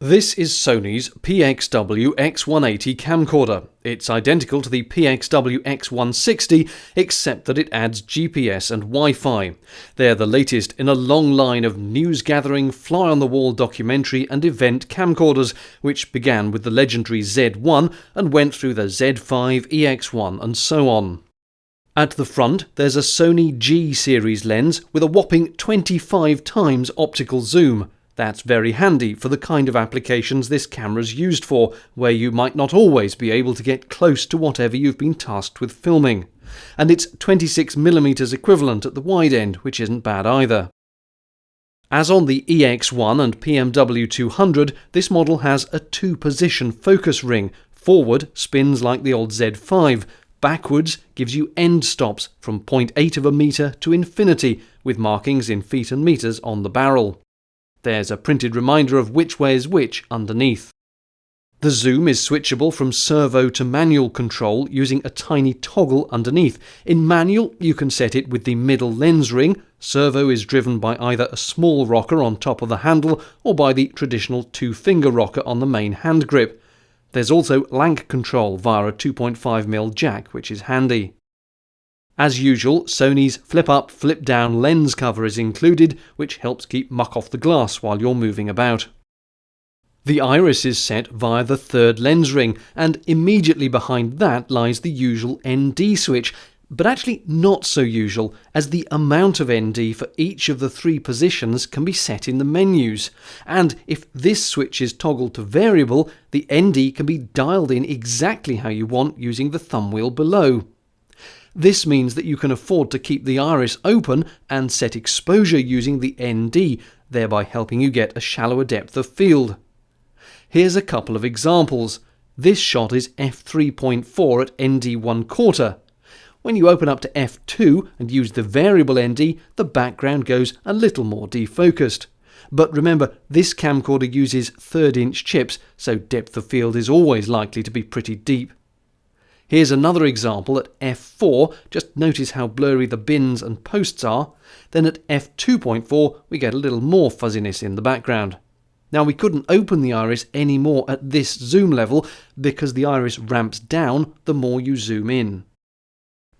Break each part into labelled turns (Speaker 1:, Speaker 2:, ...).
Speaker 1: This is Sony's PXW-X180 camcorder. It's identical to the PXW-X160 except that it adds GPS and Wi-Fi. They're the latest in a long line of news-gathering, fly-on-the-wall documentary and event camcorders, which began with the legendary Z1 and went through the Z5, EX1 and so on. At the front, there's a Sony G-series lens with a whopping 25 times optical zoom. That's very handy for the kind of applications this camera's used for, where you might not always be able to get close to whatever you've been tasked with filming. And it's 26mm equivalent at the wide end, which isn't bad either. As on the EX1 and PMW-200, this model has a two-position focus ring. Forward spins like the old Z5. Backwards gives you end stops from 0.8 of a metre to infinity, with markings in feet and metres on the barrel. There's a printed reminder of which way is which underneath. The zoom is switchable from servo to manual control using a tiny toggle underneath. In manual, you can set it with the middle lens ring. Servo is driven by either a small rocker on top of the handle or by the traditional two-finger rocker on the main hand grip. There's also lank control via a 2.5mm jack, which is handy. As usual, Sony's flip-up, flip-down lens cover is included, which helps keep muck off the glass while you're moving about. The iris is set via the third lens ring, and immediately behind that lies the usual ND switch, but actually not so usual, as the amount of ND for each of the three positions can be set in the menus. And if this switch is toggled to variable, the ND can be dialed in exactly how you want using the thumb wheel below. This means that you can afford to keep the iris open and set exposure using the ND, thereby helping you get a shallower depth of field. Here's a couple of examples. This shot is f3.4 at ND 1/4. When you open up to f2 and use the variable ND, the background goes a little more defocused. But remember, this camcorder uses 3rd-inch chips, so depth of field is always likely to be pretty deep. Here's another example at f4, just notice how blurry the bins and posts are. Then at f2.4 we get a little more fuzziness in the background. Now we couldn't open the iris any more at this zoom level because the iris ramps down the more you zoom in.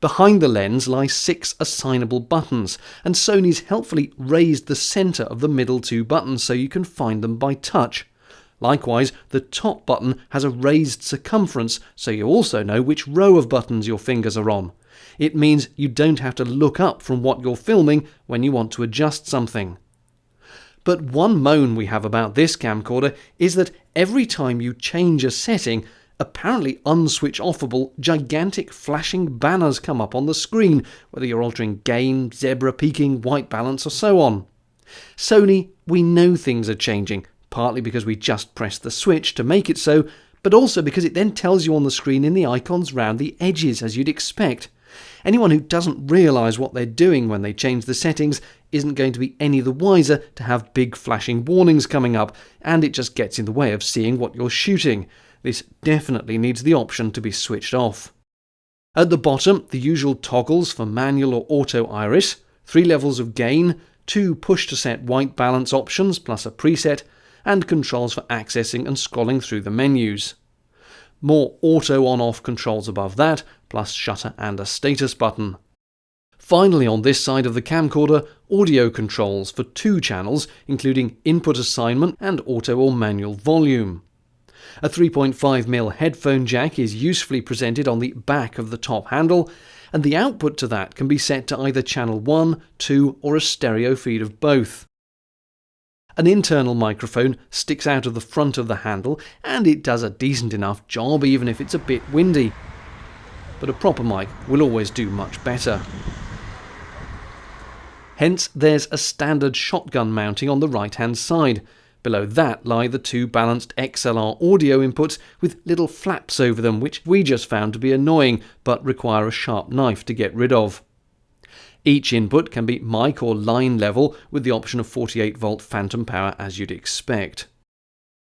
Speaker 1: Behind the lens lie 6 assignable buttons, and Sony's helpfully raised the centre of the middle two buttons so you can find them by touch. Likewise, the top button has a raised circumference, so you also know which row of buttons your fingers are on. It means you don't have to look up from what you're filming when you want to adjust something. But one moan we have about this camcorder is that every time you change a setting, apparently unswitch-offable, gigantic flashing banners come up on the screen, whether you're altering gain, zebra peaking, white balance or so on. Sony, we know things are changing, partly because we just pressed the switch to make it so, but also because it then tells you on the screen in the icons round the edges as you'd expect. Anyone who doesn't realise what they're doing when they change the settings isn't going to be any the wiser to have big flashing warnings coming up, and it just gets in the way of seeing what you're shooting. This definitely needs the option to be switched off. At the bottom, the usual toggles for manual or auto iris, 3 levels of gain, 2 push-to-set white balance options plus a preset, and controls for accessing and scrolling through the menus. More auto on-off controls above that, plus shutter and a status button. Finally, on this side of the camcorder, audio controls for 2 channels, including input assignment and auto or manual volume. A 3.5mm headphone jack is usefully presented on the back of the top handle, and the output to that can be set to either channel 1, 2 or a stereo feed of both. An internal microphone sticks out of the front of the handle, and it does a decent enough job even if it's a bit windy. But a proper mic will always do much better. Hence, there's a standard shotgun mounting on the right-hand side. Below that lie the 2 balanced XLR audio inputs with little flaps over them, which we just found to be annoying, but require a sharp knife to get rid of. Each input can be mic or line level with the option of 48V phantom power as you'd expect.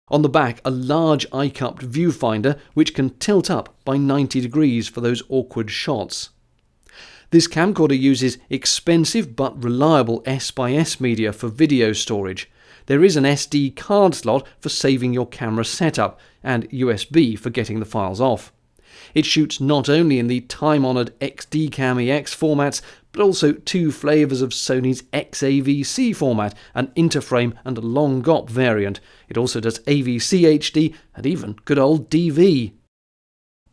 Speaker 1: On the back, a large eye-cupped viewfinder which can tilt up by 90 degrees for those awkward shots. This camcorder uses expensive but reliable S/S media for video storage. There is an SD card slot for saving your camera setup, and USB for getting the files off. It shoots not only in the time-honoured XDCAM EX formats, but also two flavours of Sony's XAVC format, an interframe and a long GOP variant. It also does AVCHD and even good old DV.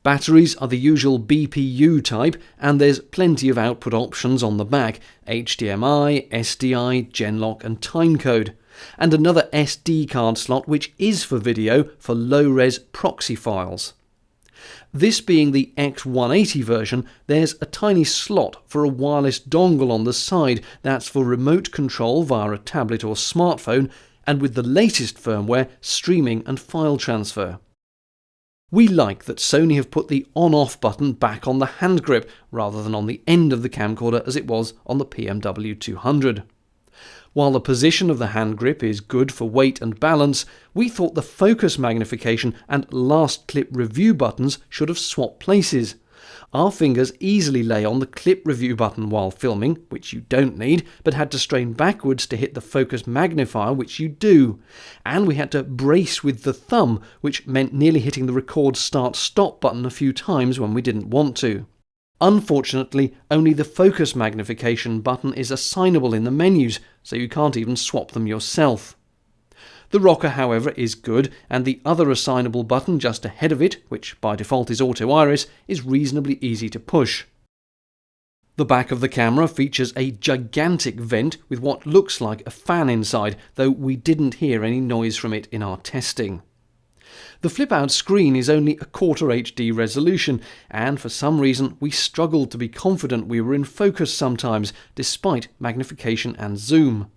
Speaker 1: Batteries are the usual BPU type, and there's plenty of output options on the back: HDMI, SDI, Genlock and timecode. And another SD card slot which is for video for low-res proxy files. This being the X180 version, there's a tiny slot for a wireless dongle on the side that's for remote control via a tablet or smartphone, and with the latest firmware, streaming and file transfer. We like that Sony have put the on-off button back on the hand grip rather than on the end of the camcorder as it was on the PXW-200. While the position of the hand grip is good for weight and balance, we thought the focus magnification and last clip review buttons should have swapped places. Our fingers easily lay on the clip review button while filming, which you don't need, but had to strain backwards to hit the focus magnifier, which you do. And we had to brace with the thumb, which meant nearly hitting the record start stop button a few times when we didn't want to. Unfortunately, only the focus magnification button is assignable in the menus, so you can't even swap them yourself. The rocker, however, is good, and the other assignable button just ahead of it, which by default is auto iris, is reasonably easy to push. The back of the camera features a gigantic vent with what looks like a fan inside, though we didn't hear any noise from it in our testing. The flip-out screen is only a quarter HD resolution, and for some reason we struggled to be confident we were in focus sometimes, despite magnification and zoom.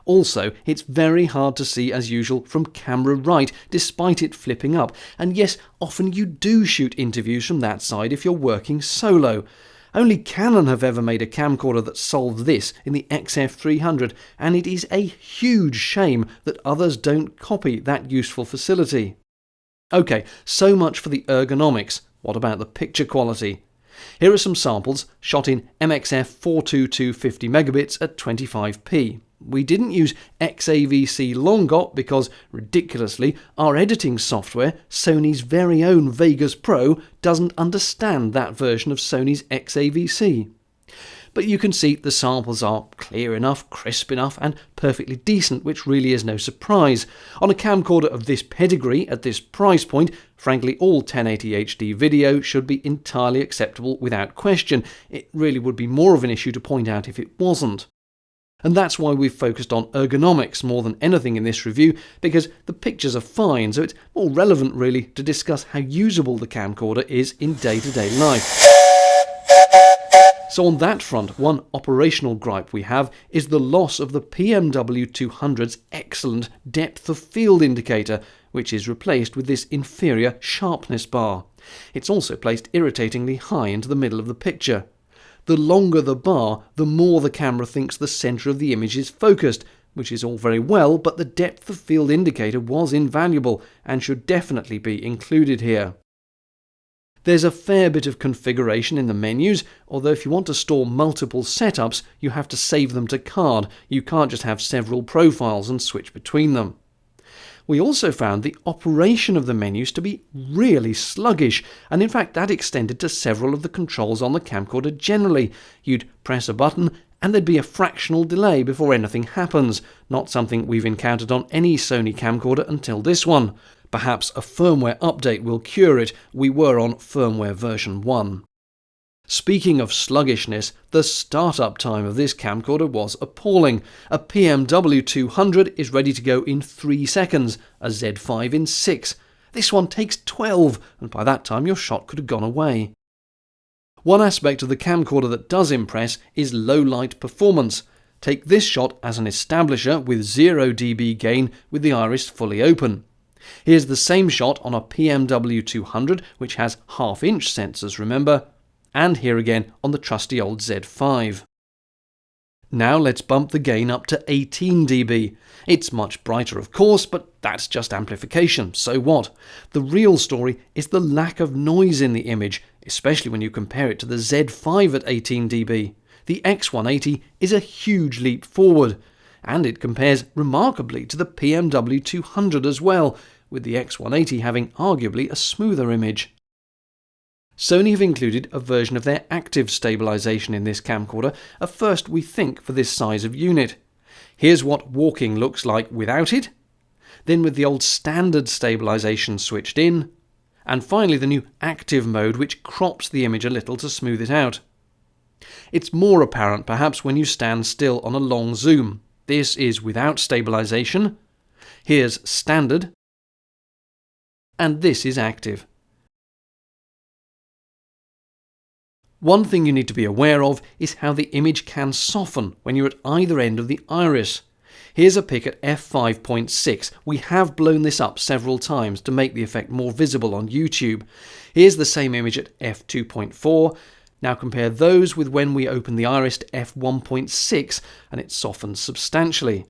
Speaker 1: Also, it's very hard to see as usual from camera right, despite it flipping up, and yes, often you do shoot interviews from that side if you're working solo. Only Canon have ever made a camcorder that solved this in the XF300, and it is a huge shame that others don't copy that useful facility. Okay, so much for the ergonomics. What about the picture quality? Here are some samples shot in MXF 422 50 megabits at 25p. We didn't use XAVC long GOP because, ridiculously, our editing software, Sony's very own Vegas Pro, doesn't understand that version of Sony's XAVC. But you can see the samples are clear enough, crisp enough, and perfectly decent, which really is no surprise. On a camcorder of this pedigree, at this price point, frankly all 1080 HD video should be entirely acceptable without question. It really would be more of an issue to point out if it wasn't. And that's why we've focused on ergonomics more than anything in this review, because the pictures are fine, so it's more relevant really to discuss how usable the camcorder is in day-to-day life. So on that front, one operational gripe we have is the loss of the PXW-200's excellent depth of field indicator, which is replaced with this inferior sharpness bar. It's also placed irritatingly high into the middle of the picture. The longer the bar, the more the camera thinks the centre of the image is focused, which is all very well, but the depth of field indicator was invaluable and should definitely be included here. There's a fair bit of configuration in the menus, although if you want to store multiple setups, you have to save them to card. You can't just have several profiles and switch between them. We also found the operation of the menus to be really sluggish, and in fact that extended to several of the controls on the camcorder generally. You'd press a button and there'd be a fractional delay before anything happens, not something we've encountered on any Sony camcorder until this one. Perhaps a firmware update will cure it. We were on firmware version 1. Speaking of sluggishness, the startup time of this camcorder was appalling. A PXW-200 is ready to go in 3 seconds, a Z5 in 6. This one takes 12, and by that time your shot could have gone away. One aspect of the camcorder that does impress is low light performance. Take this shot as an establisher with 0 dB gain with the iris fully open. Here's the same shot on a PXW-200, which has half-inch sensors, remember, and here again on the trusty old Z5. Now let's bump the gain up to 18 dB. It's much brighter of course, but that's just amplification, so what? The real story is the lack of noise in the image, especially when you compare it to the Z5 at 18 dB. The X180 is a huge leap forward. and it compares remarkably to the BMW-200 as well, with the X180 having arguably a smoother image. Sony have included a version of their active stabilization in this camcorder, a first we think for this size of unit. Here's what walking looks like without it, then with the old standard stabilization switched in, and finally the new active mode which crops the image a little to smooth it out. It's more apparent perhaps when you stand still on a long zoom. This is without stabilization, here's standard, and this is active. One thing you need to be aware of is how the image can soften when you're at either end of the iris. Here's a pic at f5.6. We have blown this up several times to make the effect more visible on YouTube. Here's the same image at f2.4. Now compare those with when we open the iris to f1.6 and it softens substantially.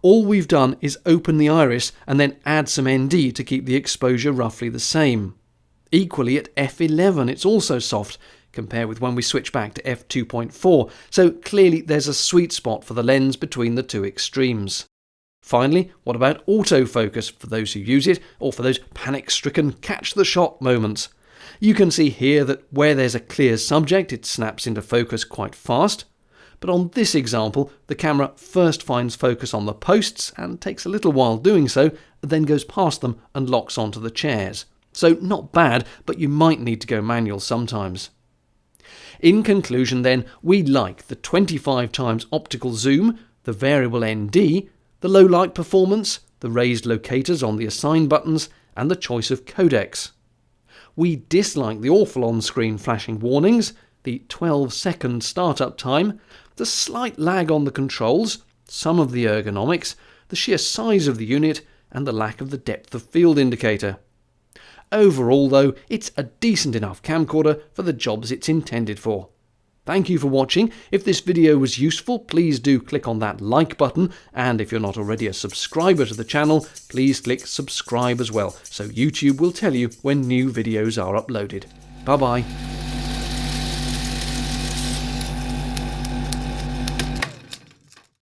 Speaker 1: All we've done is open the iris and then add some ND to keep the exposure roughly the same. Equally at f11 it's also soft, compare with when we switch back to f2.4, so clearly there's a sweet spot for the lens between the two extremes. Finally, what about autofocus for those who use it, or for those panic-stricken catch-the-shot moments? You can see here that where there's a clear subject it snaps into focus quite fast, but on this example the camera first finds focus on the posts and takes a little while doing so, then goes past them and locks onto the chairs. So not bad, but you might need to go manual sometimes. In conclusion then, we like the 25x optical zoom, the variable ND, the low light performance, the raised locators on the assign buttons, and the choice of codecs. We dislike the awful on-screen flashing warnings, the 12-second startup time, the slight lag on the controls, some of the ergonomics, the sheer size of the unit, and the lack of the depth of field indicator. Overall though, it's a decent enough camcorder for the jobs it's intended for. Thank you for watching. If this video was useful, please do click on that like button, and if you're not already a subscriber to the channel, please click subscribe as well, so YouTube will tell you when new videos are uploaded. Bye bye.